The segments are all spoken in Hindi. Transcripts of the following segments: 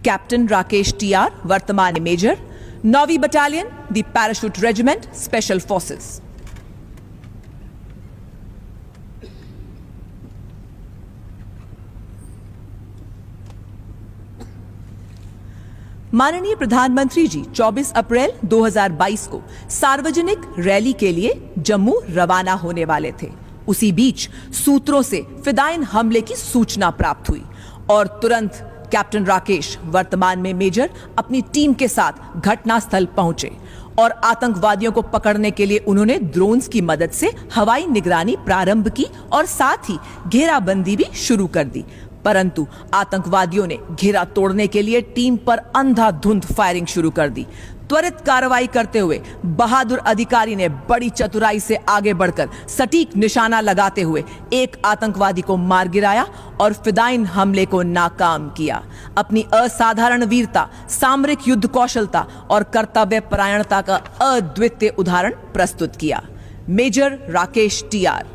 कैप्टन राकेश टीआर, वर्तमान मेजर, 9वीं battalion, the parachute regiment, special forces. माननीय प्रधानमंत्री जी 24 अप्रैल 2022 को सार्वजनिक रैली के लिए जम्मू रवाना होने वाले थे। उसी बीच सूत्रों से फिदायिन हमले की सूचना प्राप्त हुई और तुरंत कैप्टन राकेश, वर्तमान में मेजर, अपनी टीम के साथ घटनास्थल पहुंचे और आतंकवादियों को पकड़ने के लिए उन्होंने ड्रोन्स की मदद से हवाई निगरानी प्रारंभ की और साथ ही घेराबंदी भी शुरू कर दी। परंतु आतंकवादियों ने घेरा तोड़ने के लिए टीम पर अंधाधुंध फायरिंग शुरू कर दी। त्वरित कार्रवाई करते हुए बहादुर अधिकारी ने बड़ी चतुराई से आगे बढ़कर सटीक निशाना लगाते हुए एक आतंकवादी को मार गिराया और फिदायिन हमले को नाकाम किया। अपनी असाधारण वीरता, सामरिक युद्ध कौशलता और कर्तव्य परायणता का अद्वितीय उदाहरण प्रस्तुत किया। Major Rakesh TR.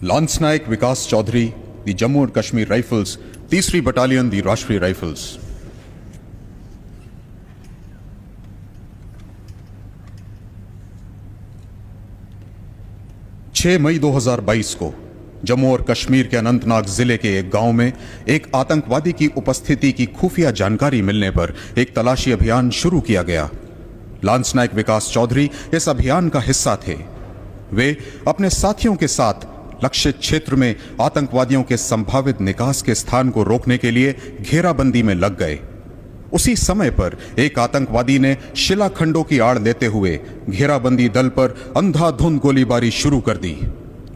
Lance Naik Vikas Chaudhary, the Jammu और कश्मीर राइफल्स, 3री बटालियन, दी राष्ट्रीय राइफल्स। मई 2022 को जम्मू और कश्मीर के अनंतनाग जिले के एक गांव में एक आतंकवादी की उपस्थिति की खुफिया जानकारी मिलने पर एक तलाशी अभियान शुरू किया गया। लांस नायक विकास चौधरी इस अभियान का हिस्सा थे। वे अपने साथियों के साथ लक्षित क्षेत्र में आतंकवादियों के संभावित निकास के स्थान को रोकने के लिए घेराबंदी में लग गए। उसी समय पर एक आतंकवादी ने शिलाखंडों की आड़ लेते हुए घेराबंदी दल पर अंधाधुंध गोलीबारी शुरू कर दी।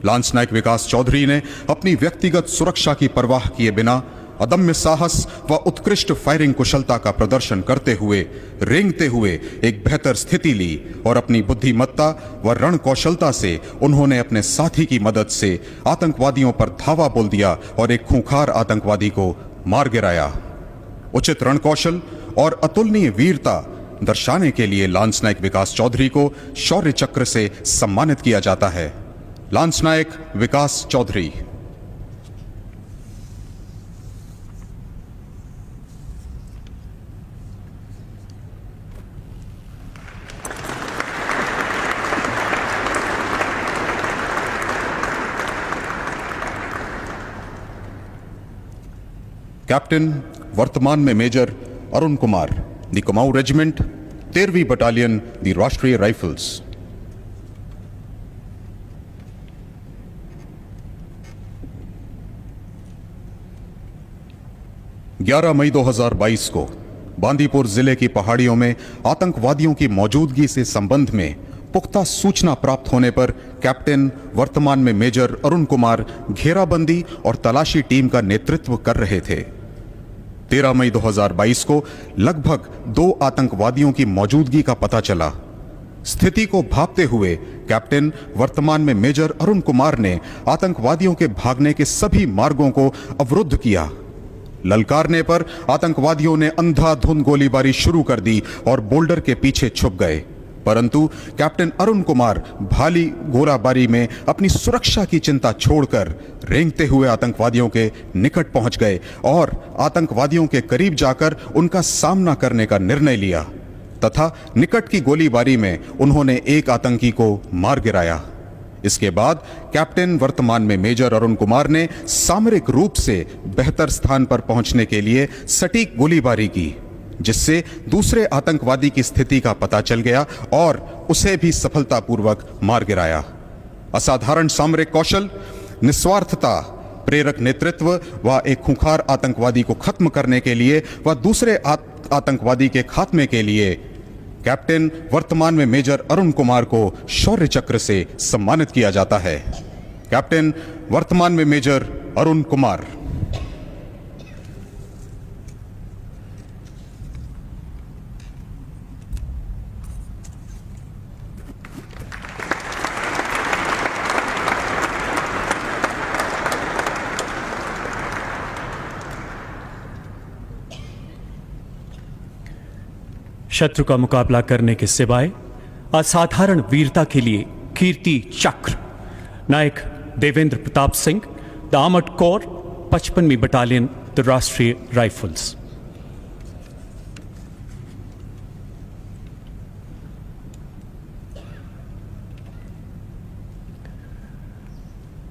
लांस नायक विकास चौधरी ने अपनी व्यक्तिगत सुरक्षा की परवाह किए बिना अदम्य साहस व उत्कृष्ट फायरिंग कुशलता का प्रदर्शन करते हुए रेंगते हुए एक बेहतर स्थिति ली और अपनी बुद्धिमत्ता व रण कौशलता से उन्होंने अपने साथी की मदद से आतंकवादियों पर धावा बोल दिया और एक खूंखार आतंकवादी को मार गिराया। उचित रण कौशल और अतुलनीय वीरता दर्शाने के लिए लांस नायक विकास चौधरी को शौर्य चक्र से सम्मानित किया जाता है। लांस नायक विकास चौधरी। कैप्टन, वर्तमान में major Arun Kumar, the Kumaon regiment, 13वीं battalion, the Rashtriya rifles. 11 मई 2022 को बांदीपुर जिले की पहाड़ियों में आतंकवादियों की मौजूदगी से संबंध में पुख्ता सूचना प्राप्त होने पर कैप्टन, वर्तमान में मेजर अरुण कुमार घेराबंदी और तलाशी टीम का नेतृत्व कर रहे थे। 13 मई 2022 को लगभग 2 आतंकवादियों की मौजूदगी का पता चला। स्थिति को भांपते हुए कैप्टन, वर्तमान में मेजर अरुण कुमार ने आतंकवादियों के भागने के सभी मार्गों को अवरुद्ध किया। ललकारने पर आतंकवादियों ने अंधाधुंध गोलीबारी शुरू कर दी और बोल्डर के पीछे छुप गए। परंतु कैप्टन अरुण कुमार भाली गोलाबारी में अपनी सुरक्षा की चिंता छोड़कर रेंगते हुए आतंकवादियों के निकट पहुंच गए और आतंकवादियों के करीब जाकर उनका सामना करने का निर्णय लिया तथा निकट की गोलीबारी में उन्होंने एक आतंकी को मार गिराया। इसके बाद कैप्टन, वर्तमान में मेजर अरुण कुमार ने सामरिक रूप से बेहतर स्थान पर पहुंचने के लिए सटीक गोलीबारी की, जिससे दूसरे आतंकवादी की स्थिति का पता चल गया और उसे भी सफलतापूर्वक मार गिराया। असाधारण सामरिक कौशल, निस्वार्थता, प्रेरक नेतृत्व व एक खूंखार आतंकवादी को खत्म करने के लिए व दूसरे आतंकवादी के खात्मे के लिए कैप्टन, वर्तमान में मेजर अरुण कुमार को शौर्य चक्र से सम्मानित किया जाता है। कैप्टन, वर्तमान में मेजर अरुण कुमार। शत्रु का मुकाबला करने के सिवाय असाधारण वीरता के लिए Kirti Chakra Naik Devendra Pratap Singh, the armoured corps, 55वीं बटालियन, द राष्ट्रीय राइफल्स।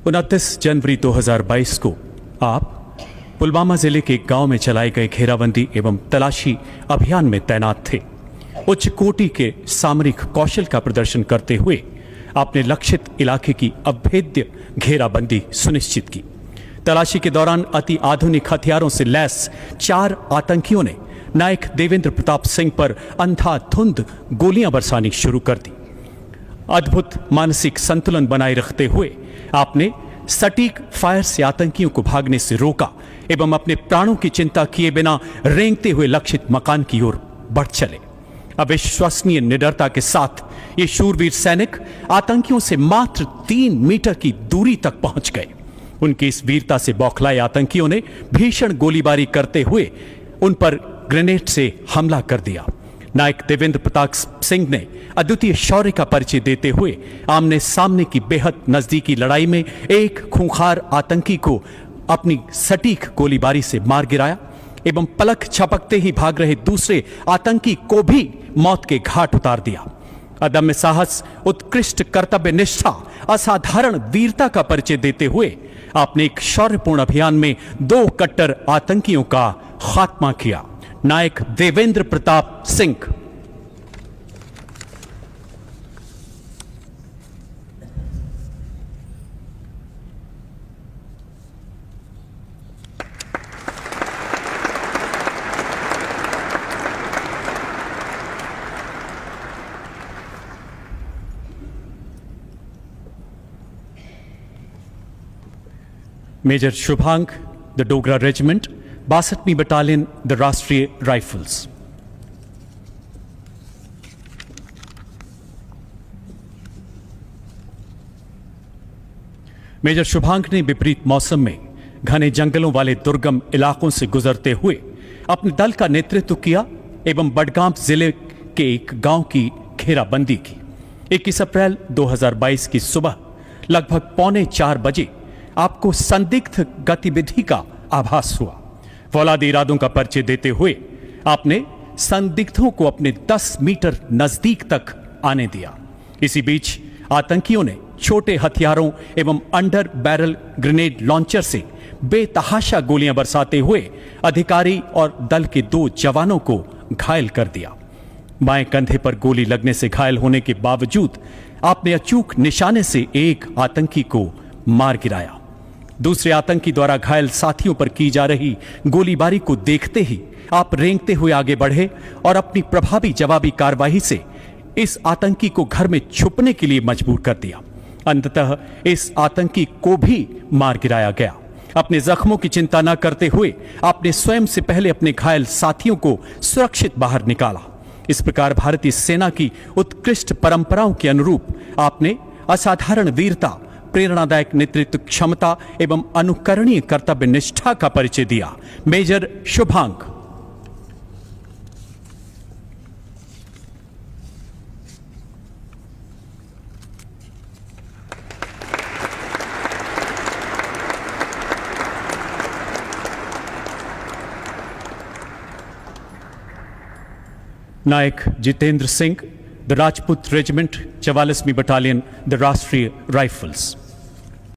उनतीस जनवरी 2022 को आप पुलवामा जिले के एक गांव में चलाए गए घेराबंदी एवं तलाशी अभियान में तैनात थे। उच्च कोटि के सामरिक कौशल का प्रदर्शन करते हुए आपने लक्षित इलाके की अभेद्य घेराबंदी सुनिश्चित की। तलाशी के दौरान अति आधुनिक हथियारों से लैस 4 आतंकियों ने नायक देवेंद्र प्रताप सिंह पर अंधाधुंध गोलियां बरसानी शुरू कर दी। अद्भुत मानसिक संतुलन बनाए रखते हुए आपने सटीक फायर से आतंकियों को भागने से रोका एवं अपने प्राणों की चिंता किए बिना रेंगते हुए लक्षित मकान की ओर बढ़ चले। अविश्वसनीय निडरता के साथ ये शूरवीर सैनिक आतंकियों से मात्र 3 मीटर की दूरी तक पहुंच गए। उनकी इस वीरता से बौखलाए आतंकियों ने भीषण गोलीबारी करते हुए उन पर ग्रेनेड से हमला कर दिया। नायक देवेंद्र प्रताप सिंह ने अद्वितीय शौर्य का परिचय देते हुए आमने सामने की बेहद नजदीकी लड़ाई में एक खूंखार आतंकी को अपनी सटीक गोलीबारी से मार गिराया एवं पलक झपकते ही भाग रहे दूसरे आतंकी को भी मौत के घाट उतार दिया। अदम्य साहस, उत्कृष्ट कर्तव्य निष्ठा, असाधारण वीरता का परिचय देते हुए आपने एक शौर्यपूर्ण अभियान में 2 कट्टर आतंकियों का खात्मा किया। Naik Devendra Pratap Singh. Major Shubhang, the Dogra regiment, 62वीं battalion, the Rashtriya rifles. Major Shubhang ने विपरीत मौसम में घने जंगलों वाले दुर्गम इलाकों से गुजरते हुए अपने दल का नेतृत्व किया एवं बडगाम जिले के एक गांव की घेराबंदी की। 21 अप्रैल 2022 की सुबह लगभग 3:45 बजे आपको संदिग्ध गतिविधि का आभास हुआ। फौलादी इरादों का परिचय देते हुए आपने संदिग्धों को अपने 10 मीटर नजदीक तक आने दिया। इसी बीच आतंकियों ने छोटे हथियारों एवं अंडर बैरल ग्रेनेड लॉन्चर से बेतहाशा गोलियां बरसाते हुए अधिकारी और दल के 2 जवानों को घायल कर दिया। बाएं कंधे पर गोली लगने से घायल होने के बावजूद आपने अचूक निशाने से एक आतंकी को मार गिराया। दूसरे आतंकी द्वारा घायल साथियों पर की जा रही गोलीबारी को देखते ही आप रेंगते हुए आगे बढ़े और अपनी प्रभावी जवाबी कार्रवाई से इस आतंकी को घर में छुपने के लिए मजबूर कर दिया। अंततः इस आतंकी को भी मार गिराया गया। अपने जख्मों की चिंता न करते हुए आपने स्वयं से पहले अपने घायल साथियों को सुरक्षित बाहर निकाला। इस प्रकार भारतीय सेना की उत्कृष्ट परंपराओं के अनुरूप आपने असाधारण वीरता, प्रेरणादायक नेतृत्व क्षमता एवं अनुकरणीय कर्तव्य निष्ठा का परिचय दिया। Major Shubhang. Naik Jitendra Singh, the Rajput regiment, 44वीं बटालियन, द राष्ट्रीय राइफल्स।